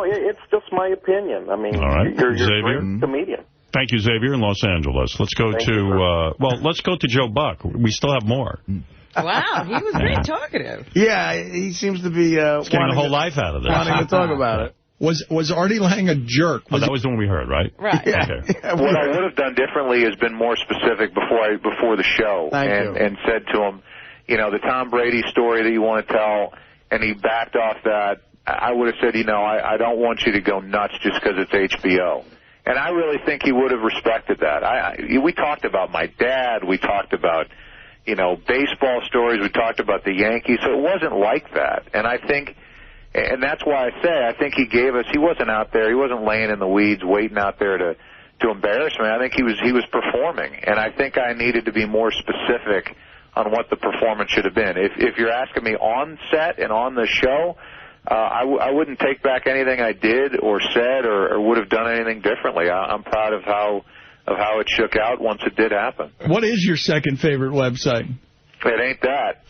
it's just my opinion. I mean, all right. you're a Xavier? great comedian. Thank you, Xavier, in Los Angeles. Let's go let's go to Joe Buck. We still have more. Wow, he was very talkative. Yeah, he seems to be He's getting a whole life out of this. wanting to talk about it. Was Artie Lange a jerk? That was the one we heard, right? Right. Okay. What I would have done differently is been more specific before the show and said to him, the Tom Brady story that you want to tell, and he backed off that. I would have said, I don't want you to go nuts just because it's HBO. And I really think he would have respected that. We talked about my dad. We talked about, baseball stories. We talked about the Yankees. So it wasn't like that. And I think, and that's why I think he gave us, he wasn't out there. He wasn't laying in the weeds waiting out there to embarrass me. I think he was performing. And I think I needed to be more specific on what the performance should have been. If you're asking me on set and on the show, I wouldn't take back anything I did or said or would have done anything differently. I'm proud of how it shook out once it did happen. What is your second favorite website? It ain't that.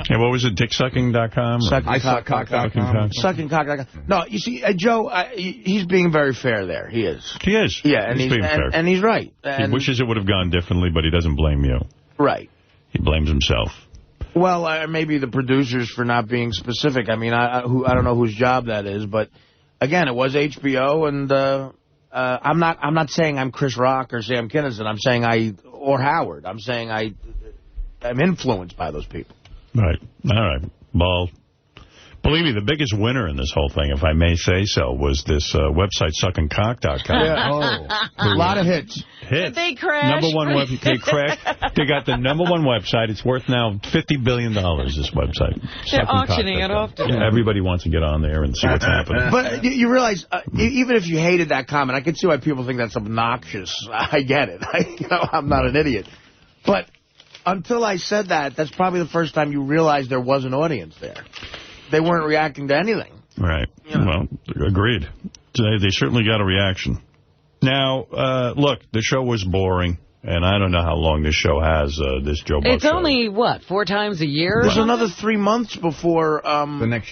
Hey, what was it? Dicksucking.com? Suckingcock.com. Suckingcock.com. No, you see, Joe, he's being very fair there. He is. He is. Yeah, and he's being fair. And he's right. He wishes it would have gone differently, but he doesn't blame you. Right. He blames himself. Well, maybe the producers for not being specific. I mean, I don't know whose job that is, but again, it was HBO, and I'm not saying I'm Chris Rock or Sam Kinison. I'm saying or Howard. I'm saying I'm influenced by those people. Right. All right. Well, believe me, the biggest winner in this whole thing, if I may say so, was this website, suckingcock.com. Yeah. A lot of hits. Did they crash? Number one website. They crashed. They got the number one website. It's worth now $50 billion, this website. They're auctioning it off to them. Everybody wants to get on there and see what's happening. But you realize, even if you hated that comment, I can see why people think that's obnoxious. I get it. I'm not an idiot. But until I said that, that's probably the first time you realized there was an audience there. They weren't reacting to anything. Right. Well, agreed. They certainly got a reaction. Now, look, the show was boring, and I don't know how long this show has, this Joe Buck It's show. only, 4 times a year? There's another 3 months before the next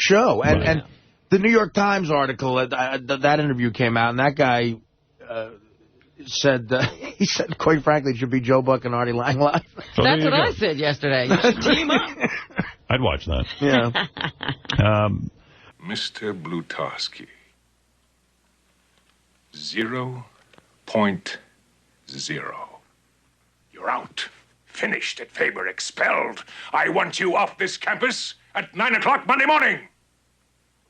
show. And the New York Times article, that interview came out, and that guy said, he said, quite frankly, it should be Joe Buck and Artie Lange live. So that's what I said yesterday. You should team up. I'd watch that. Yeah. Mr. Blutarski. 0.0. You're out. Finished at Faber, expelled. I want you off this campus at 9 o'clock Monday morning.